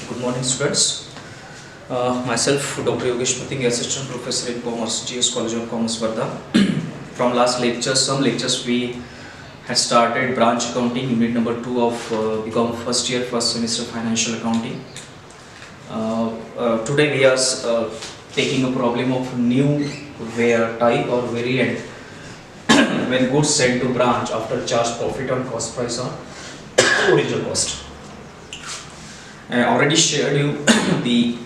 Good morning, students. Myself, Dr. Yogesh Mating, Assistant Professor in Commerce, GS College of Commerce, Varda. From last lectures, some lectures we had started branch accounting, unit number 2 of BCom first year, first semester financial accounting. Today we are taking a problem of new type or variant when goods sent to branch after charge profit on cost price or original cost. I already shared you the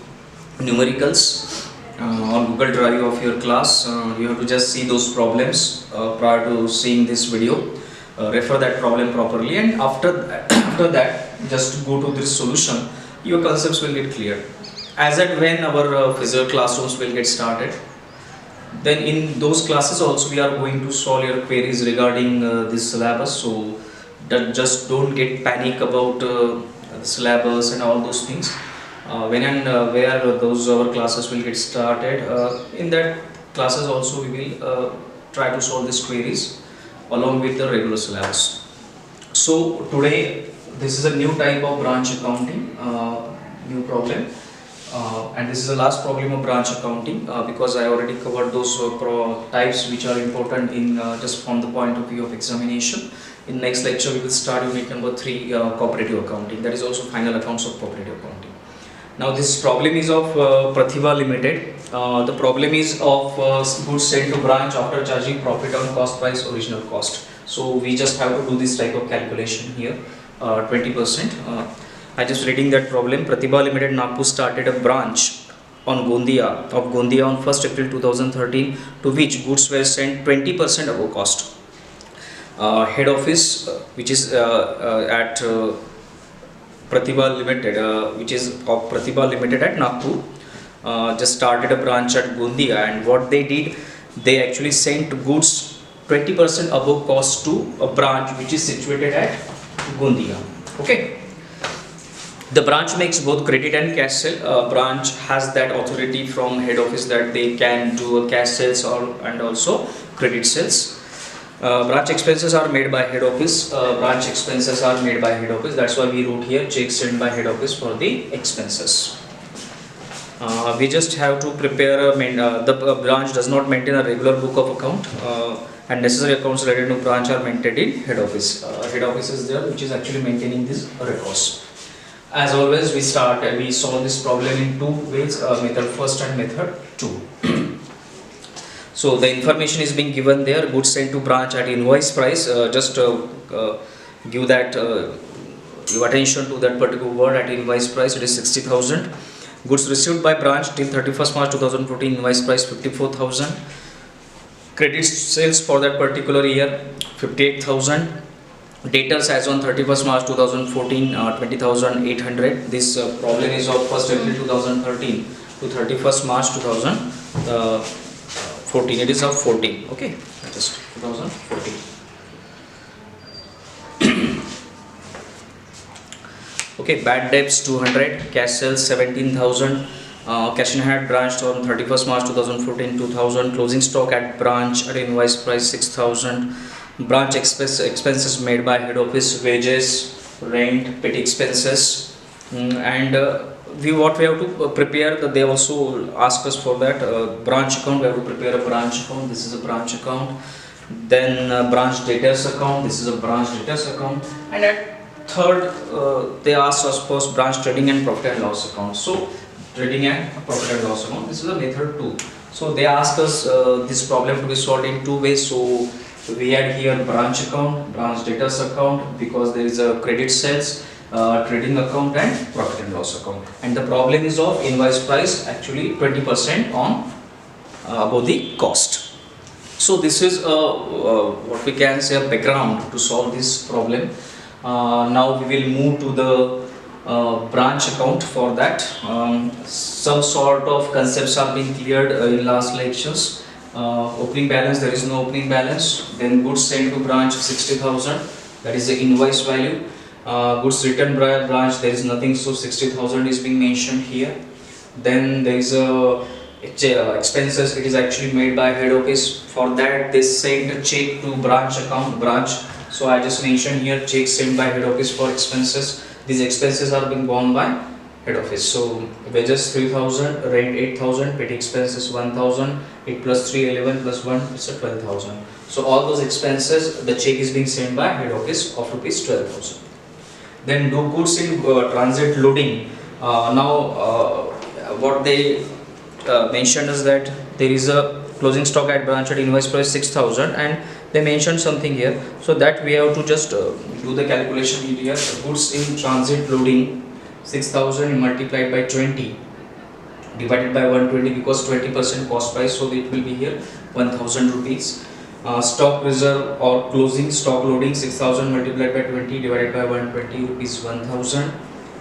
numericals on Google Drive of your class. You have to just see those problems prior to seeing this video. Refer that problem properly, and after that, just go to this solution. Your concepts will get clear. As and when our physical classrooms will get started, then in those classes also we are going to solve your queries regarding this syllabus. So that just don't get panic about the syllabus and all those things. When and where those our classes will get started, in that classes also we will try to solve these queries along with the regular syllabus. So today this is a new type of branch accounting, new problem, and this is the last problem of branch accounting because I already covered those types which are important in just from the point of view of examination. In next lecture we will start unit number 3, cooperative accounting. That is also final accounts of cooperative accounting. Now this problem is of Pratibha Limited. The problem is of goods sent to branch after charging profit on cost price original cost. So we just have to do this type of calculation here, 20%. I just reading that problem. Pratibha Limited Nagpur started a branch on Gondia on 1st April 2013 to which goods were sent 20% above cost. Head office which is at Pratibha Limited, which is of Pratibha Limited at Nagpur, just started a branch at Gondia, and what they did, they actually sent goods 20% above cost to a branch which is situated at Gondia. Okay. The branch makes both credit and cash sale. Branch has that authority from head office that they can do a cash sales and also credit sales. Branch expenses are made by head office. Branch expenses are made by head office. That's why we wrote here check sent by head office for the expenses. We just have to prepare the branch does not maintain a regular book of account, and necessary accounts related to branch are maintained in head office. Head office is there which is actually maintaining these records. As always, we solve this problem in two ways, method first and method 2. So the information is being given there, goods sent to branch at invoice price, just give that your attention to that particular word at invoice price, it is 60,000. Goods received by branch till 31st March 2014, invoice price 54,000. Credit sales for that particular year 58,000. Debtors as on 31st March 2014, 20,800. This problem is of 1st April 2013 to 31st March 2014. It is of 14. Okay, just 2014. Okay, bad debts 200, cash sales 17,000. Cash in hand branched on 31st March 2014, 2,000. Closing stock at branch at invoice price 6,000. Branch expenses made by head office, wages, rent, petty expenses, and what we have to prepare. They also ask us for that branch account. We have to prepare a branch account. This is a branch account. Then branch debtors account. This is a branch debtors account. And at third, they ask us first branch trading and profit and loss account. So trading and profit and loss account. This is a method 2. So they ask us this problem to be solved in two ways. So we had here branch account, branch debtors account, because there is a credit sales, trading account and profit and loss account. And the problem is of invoice price, actually 20% on above the cost. So this is what we can say a background to solve this problem. Now we will move to the branch account. For that, some sort of concepts are being cleared in last lectures. Opening balance, there is no opening balance. Then goods sent to branch 60,000, that is the invoice value. Goods returned by branch, there is nothing, so 60,000 is being mentioned here. Then there is a expenses, it is actually made by head office. For that they send a check to branch account, So I just mentioned here check sent by head office for expenses. These expenses are being borne by head office. So wages 3000, rent 8000, petty expenses 1000, 8 plus 3 11 plus 1 it's a 12,000. So all those expenses the check is being sent by head office of rupees 12,000. Then do goods in transit loading. What they mentioned is that there is a closing stock at branch at invoice price 6000, and they mentioned something here, so that we have to just do the calculation here. Goods in transit loading 6000 multiplied by 20 divided by 120, because 20% cost price, so it will be here 1000 rupees. Stock reserve or closing stock loading 6000 multiplied by 20 divided by 120 rupees 1000.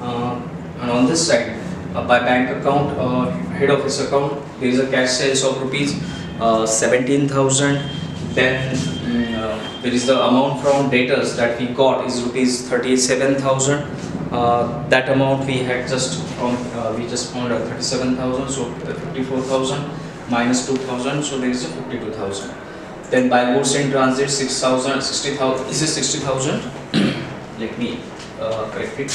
And on this side, by bank account, head office account, there is a cash sales of rupees 17,000. Then there is the amount from debtors that we got is rupees 37,000. That amount we had just from we just found 37,000, so 54,000 minus 2,000, so there is a 52,000. Then by goods in transit 6,000, 60,000. Is it 60,000? Let me correct it.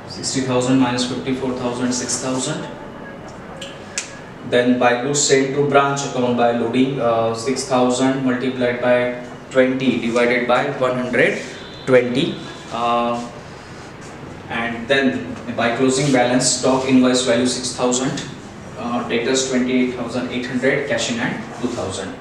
60,000 minus 54,000, 6,000. Then by goods sent to branch account by loading 6,000 multiplied by 20 divided by 120. And then by closing balance, stock invoice value 6,000, debtors 28,800, cash in hand 2,000.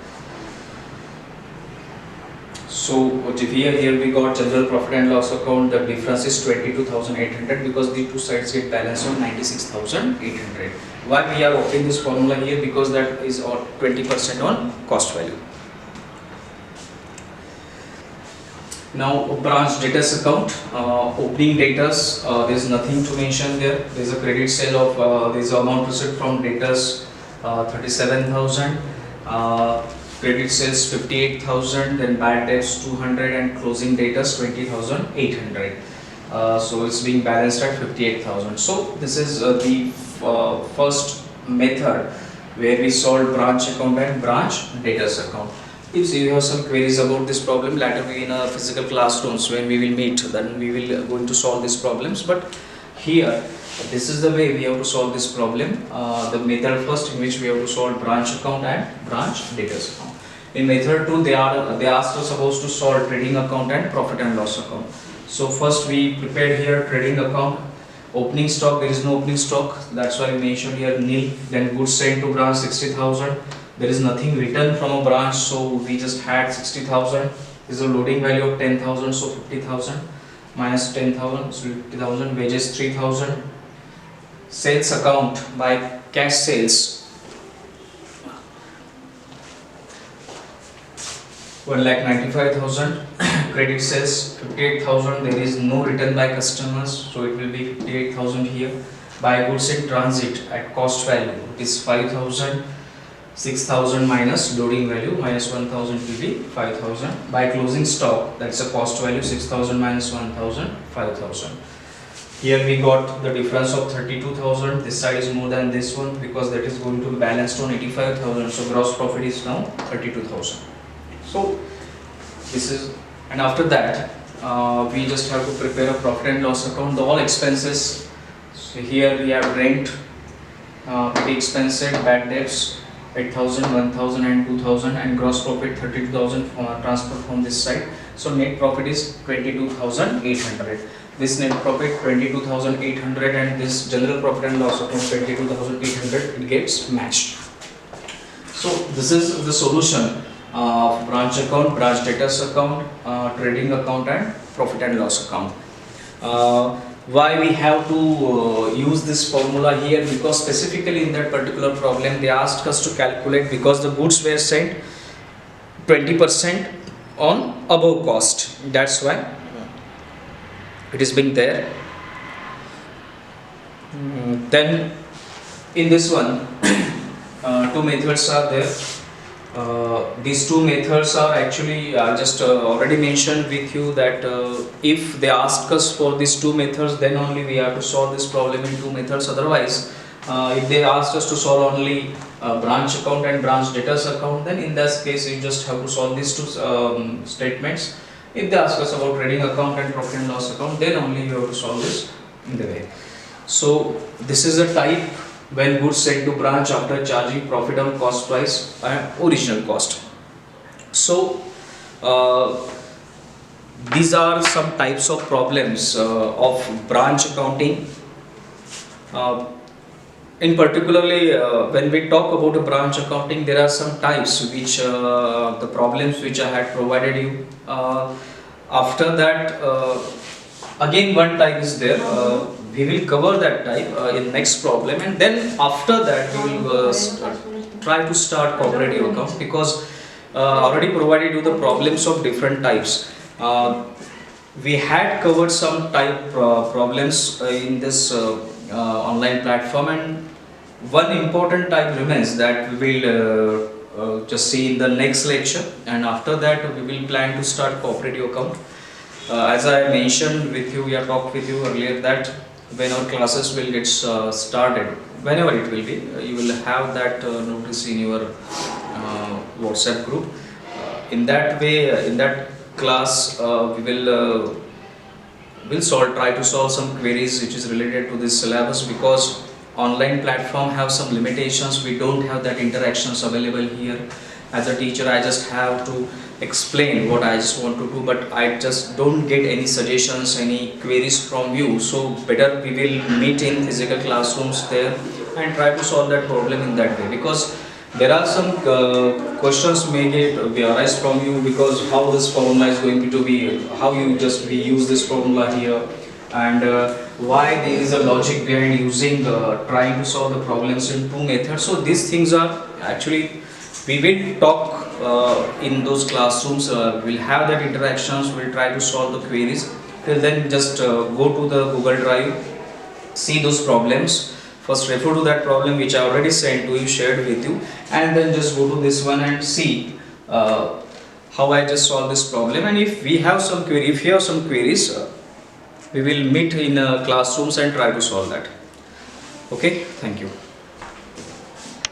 So here we got general profit and loss account. The difference is 22,800 because the two sides get balanced on 96,800. Why we are offering this formula here? Because that is 20% on cost value. Now branch debtors account, opening debtors, there is nothing to mention there. There is a credit sale of there is amount received from debtors 37,000, credit sales 58,000, then bad debts 200, and closing debtors 20,800. So it's being balanced at 58,000. So this is the first method where we solve branch account and branch debtors account. If you have some queries about this problem, later we in a physical classrooms when we will meet, then we will going to solve these problems. But here, this is the way we have to solve this problem. The method first in which we have to solve branch account and branch debtors account. In method 2, they asked us supposed to solve trading account and profit and loss account. So first we prepared here trading account. Opening stock, there is no opening stock, that's why we mentioned here nil. Then goods sent to branch 60,000. There is nothing written from a branch, so we just had 60,000. This is a loading value of 10,000, so 50,000 minus 10,000, so 50,000. Wages 3,000. Sales account by cash sales 1,95,000. Credit sales 58,000. There is no return by customers, so it will be 58,000 here. By goods in transit at cost value, it is 5,000. 6,000 minus loading value minus 1,000 will be 5,000. By closing stock, that's a cost value 6,000 minus 1,000, 5,000. Here we got the difference of 32,000. This side is more than this one because that is going to be balanced on 85,000. So gross profit is now 32,000. So this is, and after that we just have to prepare a profit and loss account. The all expenses. So here we have rent, petty expenses, bad debts 8,000, 1,000 and 2,000, and gross profit 32,000 transfer from this side. So net profit is 22,800. This net profit 22,800 and this general profit and loss account 22,800, it gets matched. So this is the solution of branch account, branch debtors account, trading account and profit and loss account. Why we have to use this formula here? Because specifically in that particular problem they asked us to calculate, because the goods were sent 20% on above cost, that's why it is being there. Then in this one two methods are there. These two methods are actually just already mentioned with you that if they ask us for these two methods, then only we have to solve this problem in two methods. Otherwise, if they asked us to solve only branch account and branch debtors account, then in this case you just have to solve these two statements. If they ask us about trading account and profit and loss account, then only you have to solve this in the way. So this is a type when goods sent to branch after charging profit on cost price and original cost. So these are some types of problems of branch accounting. Uh, in particularly when we talk about a branch accounting, there are some types which the problems which I had provided you. After that, again one type is there. We will cover that type in next problem, and then after that we will try to start cooperative account, because already provided you the problems of different types. We had covered some type problems in this online platform, and one important type remains that we will just see in the next lecture, and after that we will plan to start cooperative account. As I mentioned with you, we have talked with you earlier that when our classes will get started, whenever it will be, you will have that notice in your WhatsApp group. In that way, in that class, we will try to solve some queries which is related to this syllabus, because online platform have some limitations. We don't have that interactions available here. As a teacher, I just have to explain what I just want to do, but I just don't get any suggestions, any queries from you. So better we will meet in physical classrooms there and try to solve that problem in that way, because there are some questions may arise from you, because how this formula is going to be, how you just we use this formula here, and why there is a logic behind using trying to solve the problems in two methods. So these things are actually we will talk in those classrooms. We'll have that interactions. We'll try to solve the queries. Till then, just go to the Google Drive, see those problems. First refer to that problem which I already sent to you, shared with you, and then just go to this one and see how I just solve this problem. And if we have some query, if you have some queries, we will meet in classrooms and try to solve that. Okay, thank you.